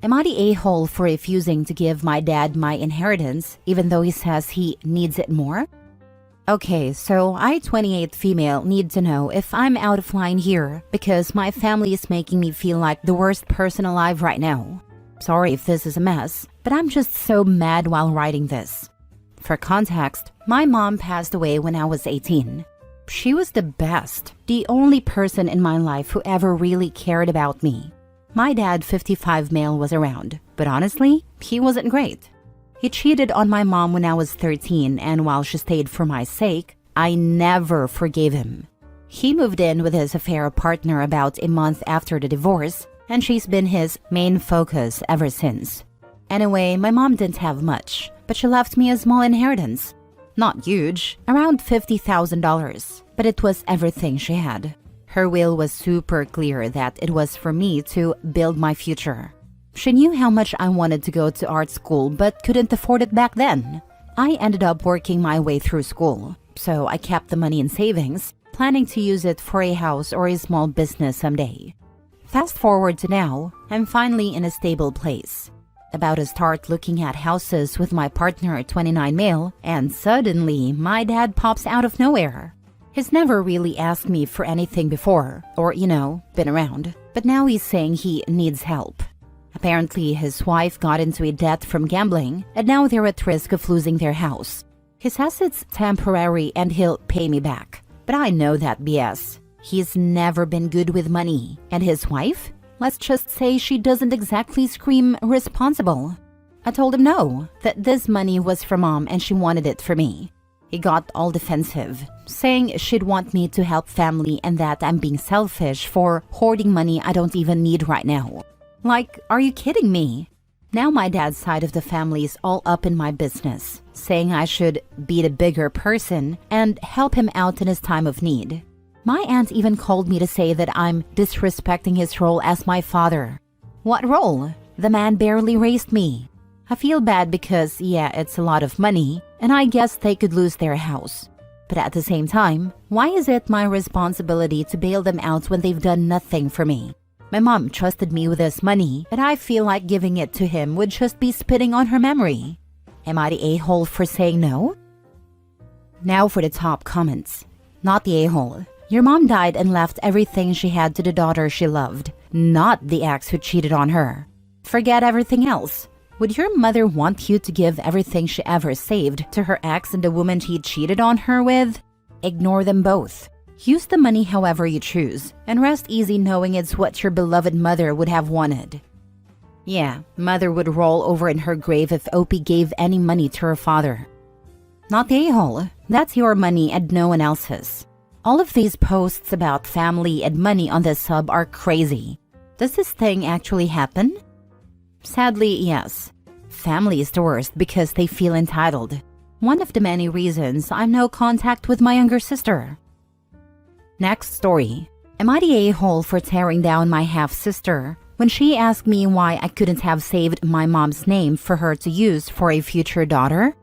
Am I the a-hole for refusing to give my dad my inheritance even though he says he needs it more? Okay, so I, 28 female, need to know if I'm out of line here because my family is making me feel like the worst person alive right now. Sorry if this is a mess, but I'm just so mad while writing this. For context, my mom passed away when I was 18. She was the best, the only person in my life who ever really cared about me. My dad, 55 male, was around, but honestly, he wasn't great. He cheated on my mom when I was 13, and while she stayed for my sake, I never forgave him. He moved in with his affair partner about a month after the divorce, and she's been his main focus ever since. Anyway, my mom didn't have much, but she left me a small inheritance. Not huge, around $50,000, but it was everything she had. Her will was super clear that it was for me to build my future. She knew how much I wanted to go to art school but couldn't afford it back then. I ended up working my way through school, so I kept the money in savings, planning to use it for a house or a small business someday. Fast forward to now, I'm finally in a stable place. About to start looking at houses with my partner, 29 male, and suddenly my dad pops out of nowhere. He's never really asked me for anything before, or, been around, but now he's saying he needs help. Apparently, his wife got into a debt from gambling, and now they're at risk of losing their house. He says it's temporary and he'll pay me back, but I know that BS. He's never been good with money, and his wife? Let's just say she doesn't exactly scream responsible. I told him no, that this money was for mom and she wanted it for me. He got all defensive, saying she'd want me to help family and that I'm being selfish for hoarding money I don't even need right now. Like, are you kidding me? Now my dad's side of the family is all up in my business, saying I should be the bigger person and help him out in his time of need. My aunt even called me to say that I'm disrespecting his role as my father. What role? The man barely raised me. I feel bad because, yeah, it's a lot of money, and I guess they could lose their house. But at the same time, why is it my responsibility to bail them out when they've done nothing for me? My mom trusted me with this money, and I feel like giving it to him would just be spitting on her memory. Am I the a-hole for saying no? Now for the top comments. Not the a-hole. Your mom died and left everything she had to the daughter she loved, not the ex who cheated on her. Forget everything else. Would your mother want you to give everything she ever saved to her ex and the woman he cheated on her with? Ignore them both. Use the money however you choose, and rest easy knowing it's what your beloved mother would have wanted. Yeah, mother would roll over in her grave if Opie gave any money to her father. Not the a-hole. That's your money and no one else's. All of these posts about family and money on this sub are crazy. Does this thing actually happen? Sadly, yes. Family is the worst because they feel entitled. One of the many reasons I'm no contact with my younger sister. Next story. Am I the a-hole for tearing down my half-sister when she asked me why I couldn't have saved my mom's name for her to use for a future daughter?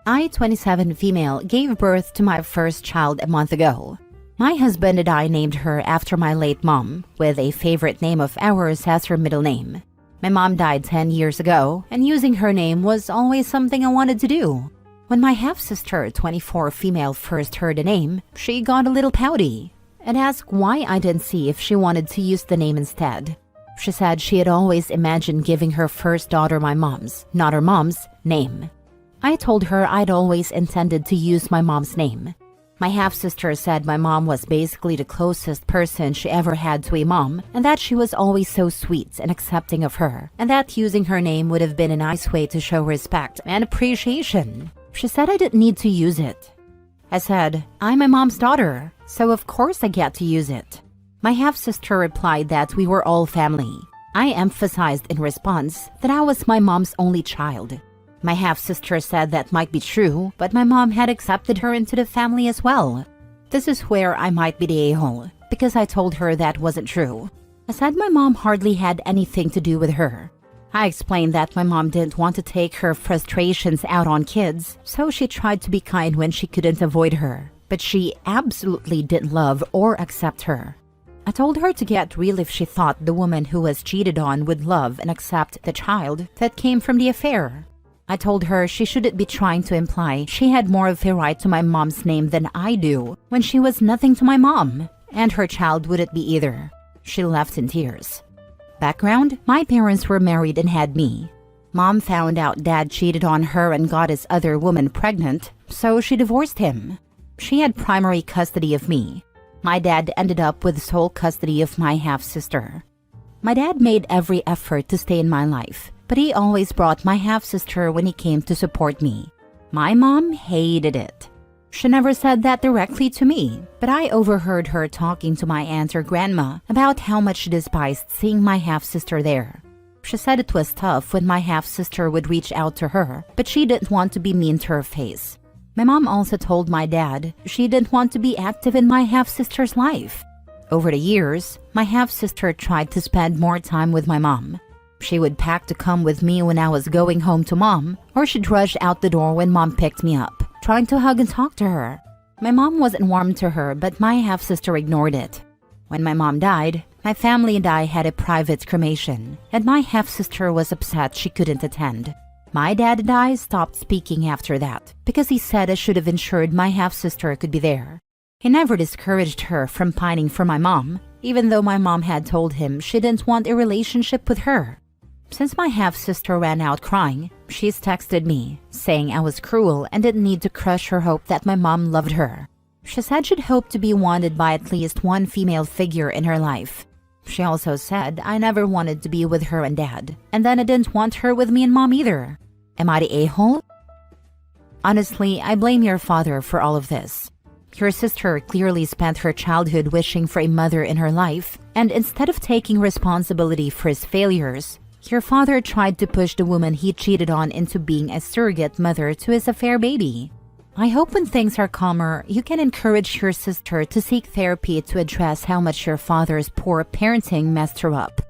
I, 27 female, gave birth to my first child a month ago. My husband and I named her after my late mom, with a favorite name of ours as her middle name. My mom died 10 years ago, and using her name was always something I wanted to do. When my half-sister, 24 female, first heard the name, she got a little pouty and asked why I didn't see if she wanted to use the name instead. She said she had always imagined giving her first daughter my mom's, not her mom's, name. I told her I'd always intended to use my mom's name. My half-sister said my mom was basically the closest person she ever had to a mom, and that she was always so sweet and accepting of her, and that using her name would have been a nice way to show respect and appreciation. She said I didn't need to use it. I said, I'm my mom's daughter, so of course I get to use it. My half-sister replied that we were all family. I emphasized in response that I was my mom's only child. My half-sister said that might be true, but my mom had accepted her into the family as well. This is where I might be the a-hole, because I told her that wasn't true. I said my mom hardly had anything to do with her. I explained that my mom didn't want to take her frustrations out on kids, so she tried to be kind when she couldn't avoid her, but she absolutely didn't love or accept her. I told her to get real if she thought the woman who was cheated on would love and accept the child that came from the affair. I told her she shouldn't be trying to imply she had more of a right to my mom's name than I do when she was nothing to my mom, and her child wouldn't be either. She left in tears. Background: my parents were married and had me. Mom found out Dad cheated on her and got his other woman pregnant, so she divorced him. She had primary custody of me. My dad ended up with sole custody of my half-sister. My dad made every effort to stay in my life, but he always brought my half-sister when he came to support me. My mom hated it. She never said that directly to me, but I overheard her talking to my aunt or grandma about how much she despised seeing my half-sister there. She said it was tough when my half-sister would reach out to her, but she didn't want to be mean to her face. My mom also told my dad she didn't want to be active in my half-sister's life. Over the years, my half-sister tried to spend more time with my mom. She would pack to come with me when I was going home to mom, or she'd rush out the door when mom picked me up, trying to hug and talk to her. My mom wasn't warm to her, but my half-sister ignored it. When my mom died, my family and I had a private cremation, and my half-sister was upset she couldn't attend. My dad and I stopped speaking after that because he said I should have ensured my half-sister could be there. He never discouraged her from pining for my mom, even though my mom had told him she didn't want a relationship with her. Since my half-sister ran out crying, she's texted me, saying I was cruel and didn't need to crush her hope that my mom loved her. She said she'd hoped to be wanted by at least one female figure in her life. She also said I never wanted to be with her and Dad, and then I didn't want her with me and Mom either. Am I the a-hole? Honestly, I blame your father for all of this. Your sister clearly spent her childhood wishing for a mother in her life, and instead of taking responsibility for his failures, your father tried to push the woman he cheated on into being a surrogate mother to his affair baby. I hope when things are calmer, you can encourage your sister to seek therapy to address how much your father's poor parenting messed her up.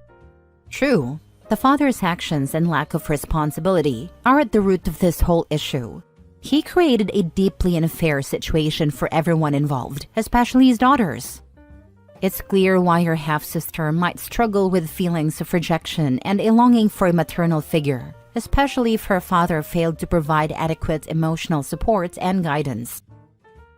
True, the father's actions and lack of responsibility are at the root of this whole issue. He created a deeply unfair situation for everyone involved, especially his daughters. It's clear why your half-sister might struggle with feelings of rejection and a longing for a maternal figure, especially if her father failed to provide adequate emotional support and guidance.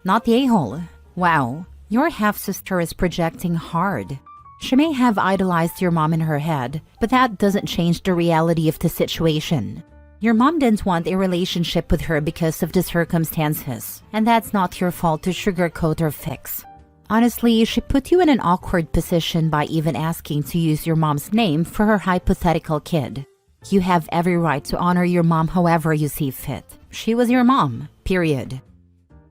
Not the a-hole. Wow, your half-sister is projecting hard. She may have idolized your mom in her head, but that doesn't change the reality of the situation. Your mom didn't want a relationship with her because of the circumstances, and that's not your fault to sugarcoat or fix. Honestly, she put you in an awkward position by even asking to use your mom's name for her hypothetical kid. You have every right to honor your mom however you see fit. She was your mom, period.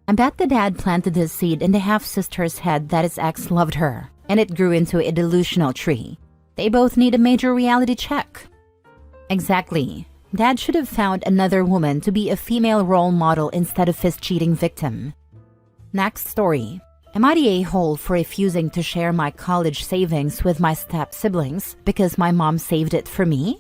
I bet the dad planted this seed in the half-sister's head that his ex loved her, and it grew into a delusional tree. They both need a major reality check. Exactly. Dad should have found another woman to be a female role model instead of his cheating victim. Next story. Am I the a-hole for refusing to share my college savings with my step-siblings because my mom saved it for me?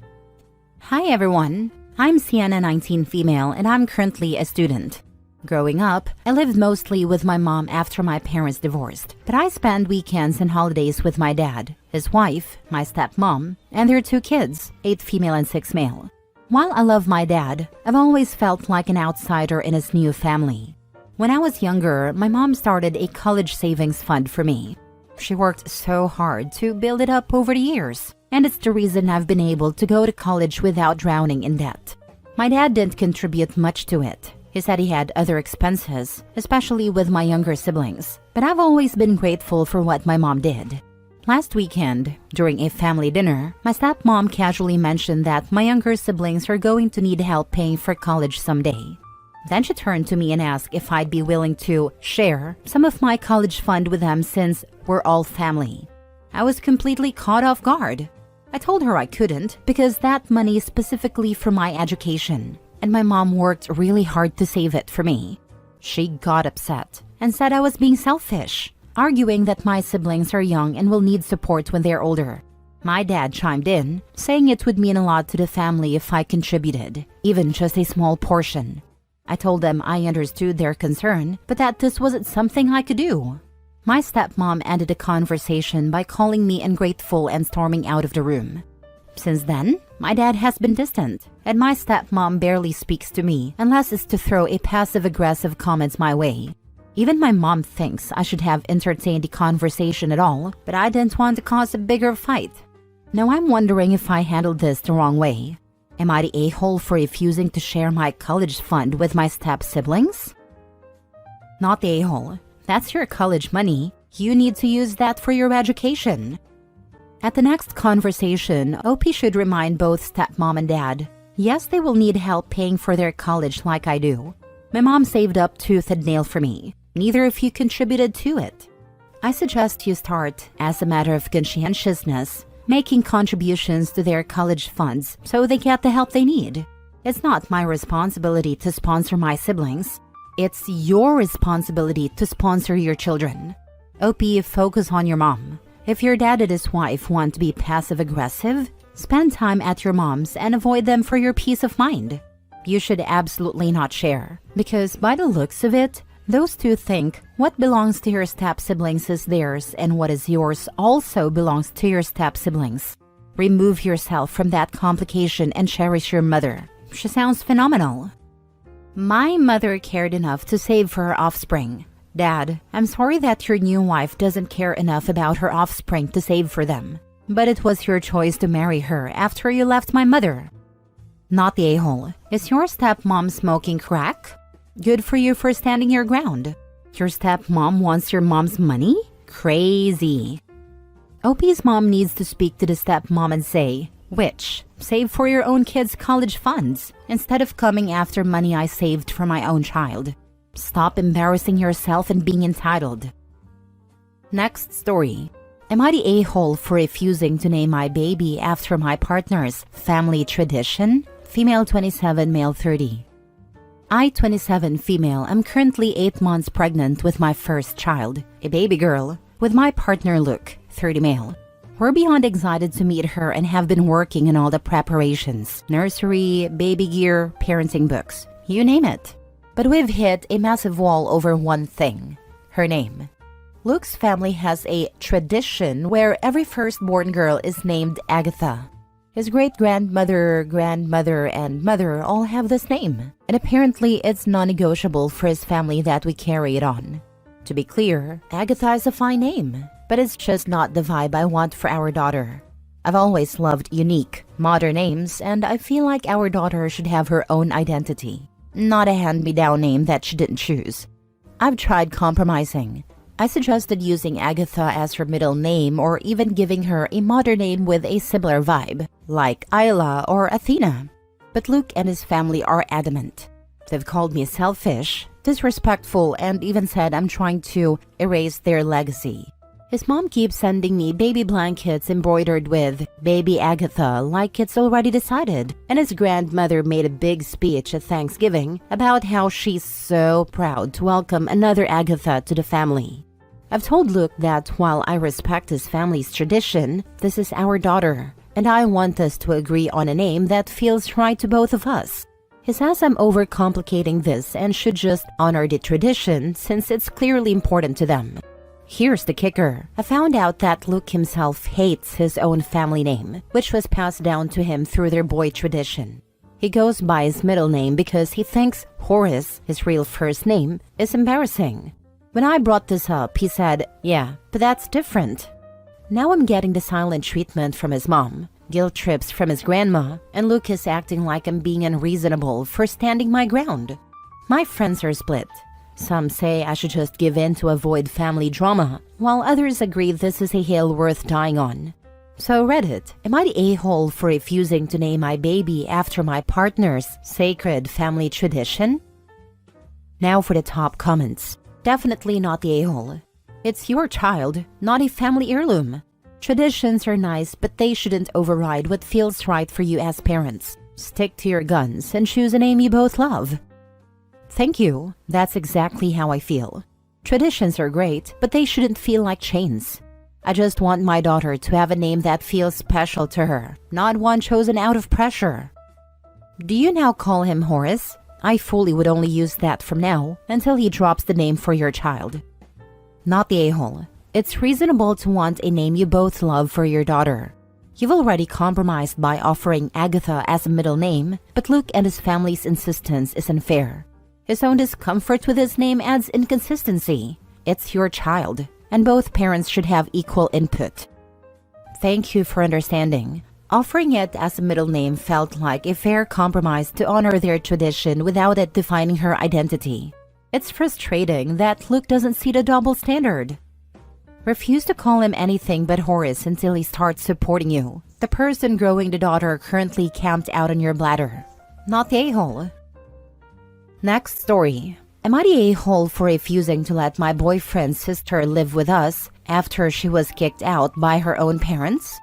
Hi everyone, I'm Sienna, 19 female, and I'm currently a student. Growing up, I lived mostly with my mom after my parents divorced, but I spent weekends and holidays with my dad, his wife, my stepmom, and their 2 kids, 8 female and 6 male. While I love my dad, I've always felt like an outsider in his new family. When I was younger, my mom started a college savings fund for me. She worked so hard to build it up over the years, and it's the reason I've been able to go to college without drowning in debt. My dad didn't contribute much to it. He said he had other expenses, especially with my younger siblings, but I've always been grateful for what my mom did. Last weekend, during a family dinner, my stepmom casually mentioned that my younger siblings are going to need help paying for college someday. Then she turned to me and asked if I'd be willing to share some of my college fund with them since we're all family. I was completely caught off guard. I told her I couldn't because that money is specifically for my education, and my mom worked really hard to save it for me. She got upset and said I was being selfish, arguing that my siblings are young and will need support when they're older. My dad chimed in, saying it would mean a lot to the family if I contributed, even just a small portion. I told them I understood their concern, but that this wasn't something I could do. My stepmom ended the conversation by calling me ungrateful and storming out of the room. Since then, my dad has been distant, and my stepmom barely speaks to me unless it's to throw a passive-aggressive comments my way. Even my mom thinks I should have entertained the conversation at all, but I didn't want to cause a bigger fight. Now I'm wondering if I handled this the wrong way. Am I the a-hole for refusing to share my college fund with my step-siblings? Not the a-hole. That's your college money. You need to use that for your education. At the next conversation, OP should remind both stepmom and dad. Yes, they will need help paying for their college like I do. My mom saved up tooth and nail for me. Neither of you contributed to it. I suggest you start, as a matter of conscientiousness, making contributions to their college funds so they get the help they need. It's not my responsibility to sponsor my siblings. It's your responsibility to sponsor your children. OP, focus on your mom. If your dad and his wife want to be passive-aggressive, spend time at your mom's and avoid them for your peace of mind. You should absolutely not share, because by the looks of it, those two think what belongs to your step-siblings is theirs and what is yours also belongs to your step-siblings. Remove yourself from that complication and cherish your mother. She sounds phenomenal. My mother cared enough to save for her offspring. Dad, I'm sorry that your new wife doesn't care enough about her offspring to save for them. But it was your choice to marry her after you left my mother. Not the a-hole. Is your stepmom smoking crack? Good for you for standing your ground. Your stepmom wants your mom's money? Crazy. OP's mom needs to speak to the stepmom and say, "Which? Save for your own kids' college funds, instead of coming after money I saved for my own child. Stop embarrassing yourself and being entitled." Next story. Am I the a-hole for refusing to name my baby after my partner's family tradition? Female 27, male 30. I, 27, female, am currently 8 months pregnant with my first child, a baby girl, with my partner Luke, 30, male. We're beyond excited to meet her and have been working on all the preparations, nursery, baby gear, parenting books, you name it. But we've hit a massive wall over one thing, her name. Luke's family has a tradition where every firstborn girl is named Agatha. His great-grandmother, grandmother, and mother all have this name, and apparently it's non-negotiable for his family that we carry it on. To be clear, Agatha is a fine name, but it's just not the vibe I want for our daughter. I've always loved unique, modern names, and I feel like our daughter should have her own identity, not a hand-me-down name that she didn't choose. I've tried compromising. I suggested using Agatha as her middle name or even giving her a modern name with a similar vibe, like Isla or Athena. But Luke and his family are adamant. They've called me selfish, disrespectful, and even said I'm trying to erase their legacy. His mom keeps sending me baby blankets embroidered with Baby Agatha like it's already decided, and his grandmother made a big speech at Thanksgiving about how she's so proud to welcome another Agatha to the family. I've told Luke that while I respect his family's tradition, this is our daughter, and I want us to agree on a name that feels right to both of us. He says I'm overcomplicating this and should just honor the tradition since it's clearly important to them. Here's the kicker. I found out that Luke himself hates his own family name, which was passed down to him through their boy tradition. He goes by his middle name because he thinks Horace, his real first name, is embarrassing. When I brought this up, he said, "Yeah, but that's different." Now I'm getting the silent treatment from his mom, guilt trips from his grandma, and Luke is acting like I'm being unreasonable for standing my ground. My friends are split. Some say I should just give in to avoid family drama, while others agree this is a hill worth dying on. So Reddit, am I the a-hole for refusing to name my baby after my partner's sacred family tradition? Now for the top comments. Definitely not the a-hole. It's your child, not a family heirloom. Traditions are nice, but they shouldn't override what feels right for you as parents. Stick to your guns and choose a name you both love. Thank you. That's exactly how I feel. Traditions are great, but they shouldn't feel like chains. I just want my daughter to have a name that feels special to her, not one chosen out of pressure. Do you now call him Horace? I fully would only use that from now until he drops the name for your child. Not the a-hole. It's reasonable to want a name you both love for your daughter. You've already compromised by offering Agatha as a middle name, but Luke and his family's insistence is unfair. His own discomfort with his name adds inconsistency. It's your child, and both parents should have equal input. Thank you for understanding. Offering it as a middle name felt like a fair compromise to honor their tradition without it defining her identity. It's frustrating that Luke doesn't see the double standard. Refuse to call him anything but Horace until he starts supporting you. The person growing the daughter currently camped out on your bladder. Not the a-hole. Next story. Am I the a-hole for refusing to let my boyfriend's sister live with us after she was kicked out by her own parents?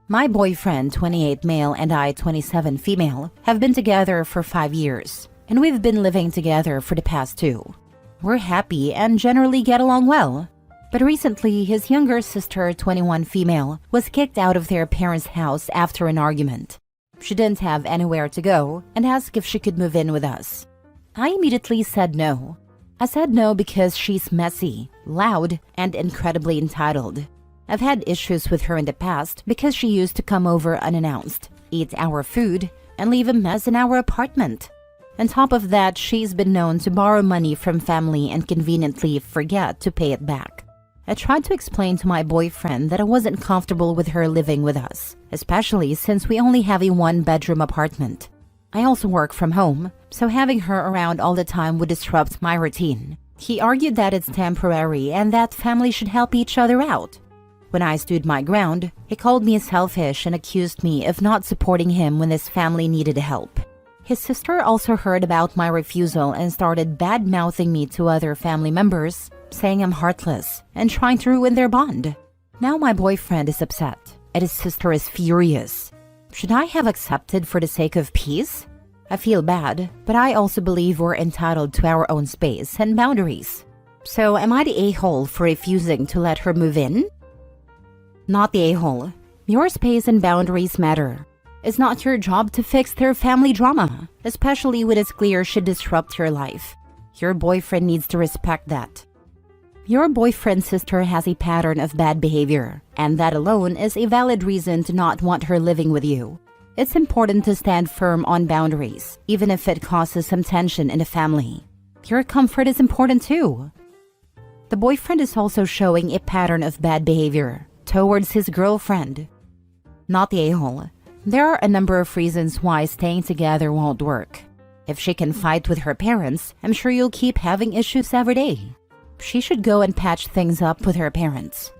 My boyfriend, 28 male, and I, 27 female, have been together for 5 years, and we've been living together for the past 2. We're happy and generally get along well. But recently, his younger sister, 21 female, was kicked out of their parents' house after an argument. She didn't have anywhere to go and asked if she could move in with us. I immediately said no. I said no because she's messy, loud, and incredibly entitled. I've had issues with her in the past because she used to come over unannounced, eat our food, and leave a mess in our apartment. On top of that, she's been known to borrow money from family and conveniently forget to pay it back. I tried to explain to my boyfriend that I wasn't comfortable with her living with us, especially since we only have a 1-bedroom apartment. I also work from home, so having her around all the time would disrupt my routine. He argued that it's temporary and that families should help each other out. When I stood my ground, he called me selfish and accused me of not supporting him when his family needed help. His sister also heard about my refusal and started bad-mouthing me to other family members, saying I'm heartless and trying to ruin their bond. Now my boyfriend is upset, and his sister is furious. Should I have accepted for the sake of peace? I feel bad, but I also believe we're entitled to our own space and boundaries. So am I the a-hole for refusing to let her move in? Not the a-hole. Your space and boundaries matter. It's not your job to fix their family drama, especially when it's clear should disrupt your life. Your boyfriend needs to respect that. Your boyfriend's sister has a pattern of bad behavior, and that alone is a valid reason to not want her living with you. It's important to stand firm on boundaries, even if it causes some tension in the family. Your comfort is important too. The boyfriend is also showing a pattern of bad behavior towards his girlfriend. Not the a-hole. There are a number of reasons why staying together won't work. If she can fight with her parents, I'm sure you'll keep having issues every day. She should go and patch things up with her parents.